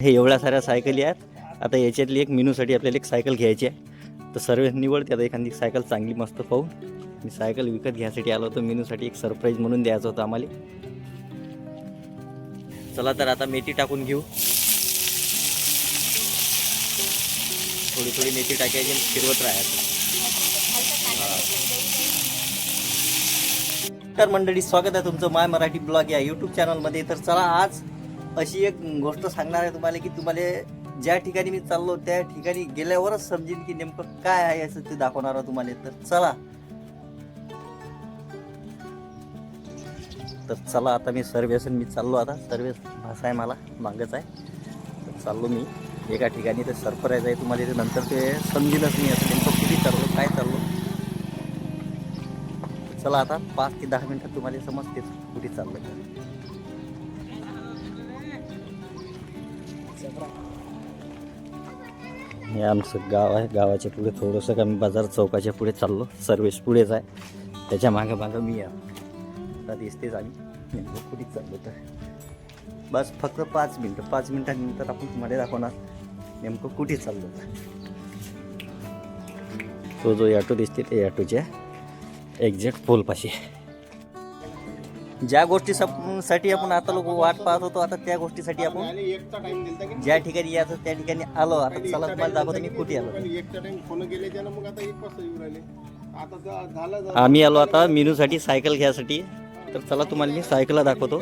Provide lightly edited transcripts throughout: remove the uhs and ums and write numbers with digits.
हे एवढ्या साऱ्या सायकली आहेत. आता याच्यातली एक मिनूसाठी आपल्याला एक सायकल घ्यायची आहे. तर सर्व निवडते आता एखादी सायकल चांगली मस्त पाहून. मी सायकल विकत घ्यायसाठी आलो होतो. मिनूसाठी एक सरप्राईज म्हणून द्यायचं होतं आम्हाला. चला तर आता मेथी टाकून घेऊ. थोडी थोडी मेथी टाकायची आणि फिरवत राहायचं. तर मंडळी, स्वागत आहे तुमचं माय मराठी ब्लॉग या यूट्यूब चॅनलमध्ये. तर चला आज अशी एक गोष्ट सांगणार आहे तुम्हाला की तुम्हाला ज्या ठिकाणी मी चाललो त्या ठिकाणी गेल्यावरच समजेल की नेमकं काय आहे असं ते दाखवणार आहे तुम्हाला. तर चला आता मी सर्वेसन मी चाललो. आता सर्वेस भाषा आहे मला मागच आहे. तर चाललो मी एका ठिकाणी. तर सरप्राईज आहे तुम्हाला. ते नंतर ते समजेलच मी असं नेमकं कुठे चाललो काय चाललो. चला आता 5 ते 10 मिनिटात तुम्हाला समजतेच कुठे चाललं. हे आमचं गाव आहे. गावाच्या पुढे थोडंसं कमी बाजार चौकाच्या पुढे चाललो. सर्विस पुढेच आहे. त्याच्या मागं मागं मी आता दिसतेच आम्ही नेमकं कुठे चाललो. तर बस फक्त 5 मिनटानंतर आपण तुम्हाला दाखवणार नेमकं कुठे चाललो. तो जो ॲटो दिसते ते ॲटोच्या एक्झॅक्ट पोलपाशी. ज्या गोष्टीसाठी आपण आता लोक वाट पाहत होतो, आता त्या गोष्टीसाठी आपण ज्या ठिकाणी यायचं त्या ठिकाणी आलो. आता चला तुम्हाला दाखवतो मी कुठे आलो. आम्ही आलो आता मिनूसाठी सायकल घ्यायसाठी. तर चला तुम्हाला मी सायकलला दाखवतो.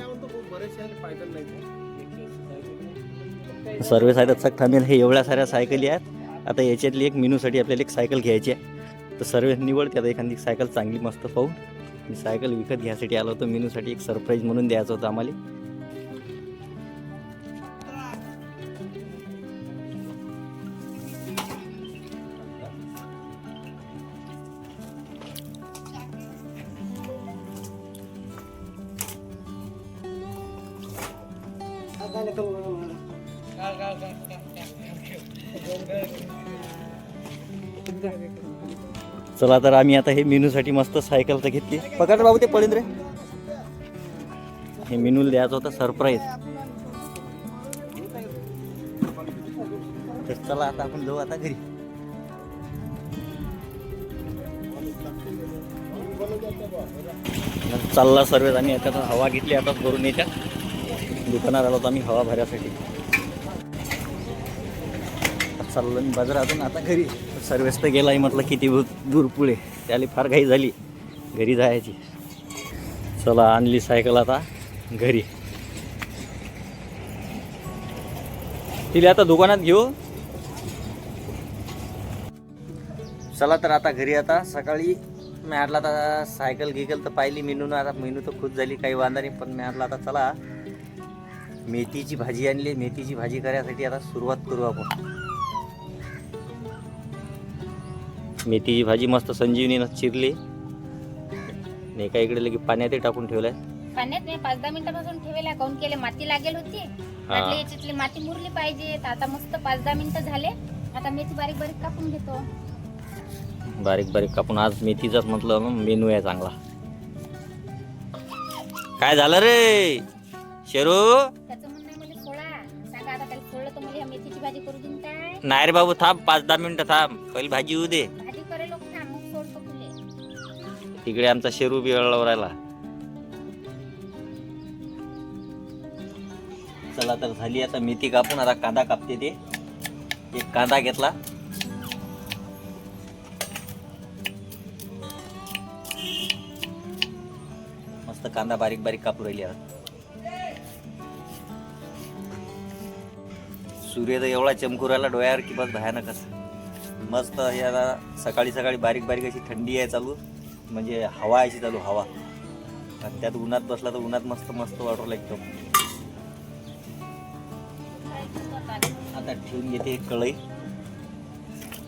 सर्विस आहे तर थांबेल. हे एवढ्या साऱ्या सायकली आहेत. आता याच्यातली एक मिनूसाठी आपल्याला एक सायकल घ्यायची आहे. तर सर्व निवडते आता एखादी सायकल चांगली मस्त पाहून. मी सायकल विकत घ्यायसाठी आलो होतो. मिनूसाठी एक सरप्राईज म्हणून द्यायचं होतं आम्हाला. चला तर आम्ही आता हे मिनूसाठी मस्त सायकल तर घेतली. पकड बाबू ते पडेल रे. हे मिनूला द्यायचं होतं सरप्राईज. तर चला आता आपण जाऊ आता घरी. चालला सर्वेच. आम्ही आता हवा घेतली आता भरून याच्या दुकानात आलो होतो आम्ही हवा भरण्यासाठी. चाललो मी बाजारातून आता घरी. सर्वेस तर गेला. म्हटलं किती दूर पुढे त्याला फार घाई झाली घरी जायची. चला आणली सायकल आता घरी. तिला आता दुकानात घेऊ. चला तर आता घरी. आता सकाळी मी म्हटलं आता सायकल घेगल तर पाहिली मिनून. आता मिनू तर खुश झाली, काही वांधा नाही. पण मी म्हटलं आता चला मेथीची भाजी आणली. मेथीची भाजी करायसाठी आता सुरुवात करू आपण. मेथीची भाजी मस्त संजीवनीनं चिरली. एका इकडे लगे पाण्यात टाकून ठेवलाय. पाण्यात मी 5-10 मिनिटापासून ठेवले. काऊन केले माती लागेल होती. म्हटलं याच्यातली माती मुरली पाहिजे. आता मस्त 5-10 मिनिटं झाले. आता मेथी बारीक बारीक कापून घेतो. बारीक बारीक कापून. आज मेथीचाच म्हटलं मेनू आहे चांगला. काय झालं रे शेरू? त्याचं म्हणणं आहे मला सोळा. सांगा आता त्याला सोडलं तर मला मेथीची भाजी करू देईन काय? नाही रे बाबू, थांब 5-10 मिनिटं थांब. पहिली भाजी येऊ दे. भाजी करे लोक ना मग सोडतो तुले. तिकडे आमचा शेरू बी राहिला. चला तर झाली आता मेथी कापून. आता कांदा कापते ते. एक कांदा घेतला. मस्त कांदा बारीक बारीक कापू राहिली. आता सूर्य तर एवढा चमकू राहिला डोळ्यावर की बस भयानकच. मस्त हे आता सकाळी सकाळी बारीक बारीक अशी थंडी आहे चालू. म्हणजे हवा अशी चालू हवा. आणि त्यात उन्हात बसला तर उन्हात मस्त मस्त वाटलं एकदम. आता ठेवून घेते एक कढई.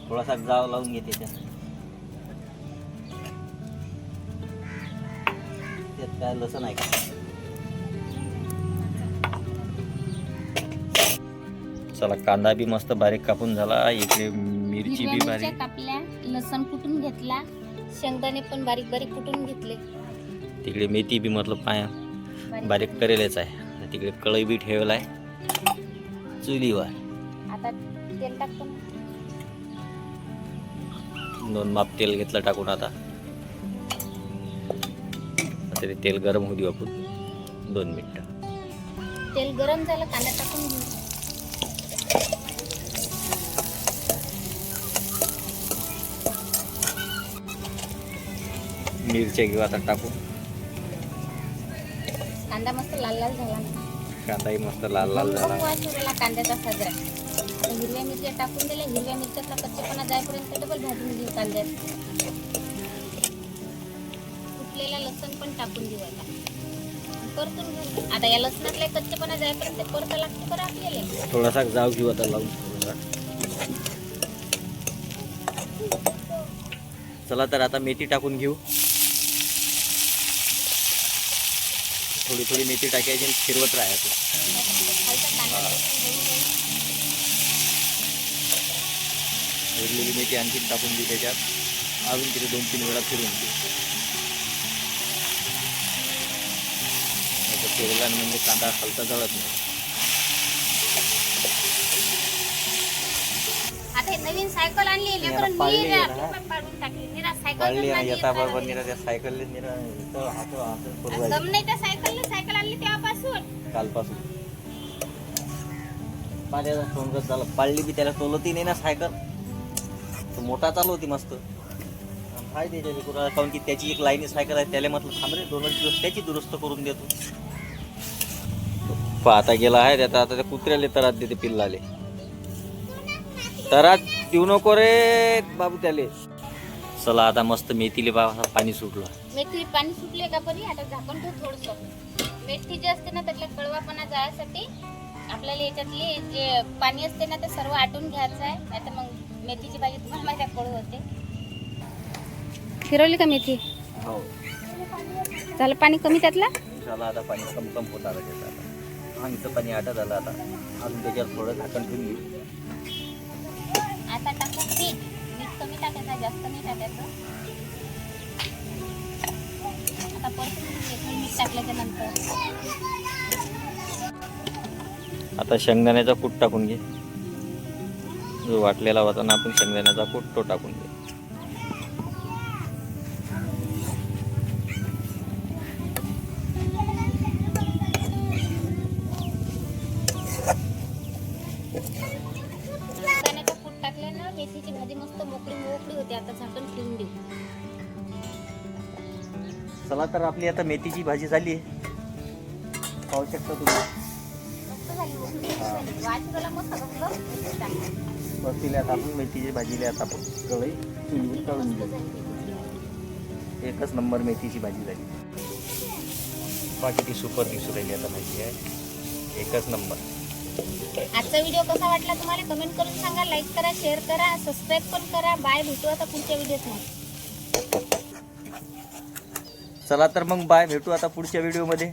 थोडासा जाव लावून घेते त्यात काय लसण आहे का. चला कांदा बी मस्त बारीक कापून झाला. इकडे मिरची बी बारीक कापल्या. लसण कुटून घेतला. शेंगदाणे पण बारीक बारीक कुटून घेतले. तिकडे मेथी बी मतलब पाया बारीक करेलच आहे. तिकडे कढई बी ठेवला आहे. चुलीवर आता तेल टाकतो ना. 2 माप तेल घेतलं टाकून. आता ते तेल गरम होऊ देऊ आपण 2 मिनिटं. तेल गरम झालं, कांदा टाकून घेऊ. मिरच्या घेऊ आता टाकून. कांदा मस्त लाल लाल झाला ना. कांदाही मस्त लाल लाल झाला. वास उरला कांद्याचा साजरा. हिरव्या मिरच्या टाकून दिल्या. हिरव्या मिरच्याचा कच्चेपणा जाईपर्यंत डबल भाजून घेऊ कांद्यात. कुटलेला लसूण पण टाकून देऊ आता. परतून घेऊ. आता या लसणातला कच्चेपणा जाईपर्यंत परत लागते बरं आपल्याला. थोडासा जाव घेऊ आता लावून. चला तर आता मेथी टाकून घेऊ. थोडी थोडी मेथी टाकायची आणि फिरवत राहायचं. खालचा कांदा जळून जाईल. उरलेली मेथी आणखी टाकून देऊ त्याच्यात. अजून तिथे 2-3 वेळा फिरून देऊ. फिरला म्हणजे कांदा खालचा जळत नाही. आता हे नवीन सायकल आणली. लेकरं निरा पाडून टाकली. निरा सायकल बरोबर निरा त्या सायकल दम नाही त्या सायकलने. सायकल आणली तेव्हापासून. कालपासून पाण्याचा सोंगत झालं. पाळली बी त्याला तोलती नाही ना सायकल. तो मोठा चालवती मस्त. काय त्याच्या कुणाला काऊन की त्याची एक लाईनी सायकल आहे. त्याला म्हटलं थांब रे 2 दिवस त्याची दुरुस्त करून देतो. आता गेला आहे त्याचा. आता त्या कुत्र्याले तरात देते पिल्लाले. तरात देऊ नको रे बाबू त्याले. चला आता मस्त मेथीले पाणी सुटलं. मेथी पाणी सुटले का परी. आता झाकण ठेव थोडंसं. मेथी जे असते ना त्यातला कळवापणा जायसाठी आपल्याला याच्यातले जे पाणी असते ना ते सर्व आटून घ्यायचं आहे. नाहीतर मग मेथीची भाजी तुम्हाला माहिती आहे कडू होते. फिरवली का मेथी. हो झालं पाणी कमी त्यातला. झालं आता पाणी कम होत आलं त्याचं. आता पाणीचं पाणी आटत आलं. आता अजून त्याच्यावर थोडं झाकण ठेवून घेऊ. आता टाकू मीठ. मीठ कमी टाकायचं, जास्त नाही टाकायचं. आता परतून घेऊ मीठ टाकल्याच्या नंतर. आता शेंगदाण्याचा कूट टाकून घे. जो वाटलेला होता ना आपण शेंगदाण्याचा कूट तो टाकून घे. शेंगदाण्याचा कूट टाकल्यानं मेथीची भाजी मस्त मोकळी होते. आता झाकण ठेवून देऊ. चला तर आपली आता मेथीची भाजी झाली आहे. पाहू शकता तुम्ही. मस्त झाली. वाजूला मस्त बसले आता आपण मेथीची भाजीला. आता आपण कढई चुलीवर तळून घेऊ. एकच नंबर मेथीची भाजी झाली. बाकी ती सुपर दिसू राहिली आता भाजी आहे. एकच नंबर. आजचा व्हिडिओ कसा वाटला तुम्हाला कमेंट करून सांगा. लाईक करा, शेअर करा, सबस्क्राईब पण करा. बाय. भेटू आता पुढच्या व्हिडिओत. चला तर मग बाय. भेटू आता पुढच्या व्हिडिओमध्ये.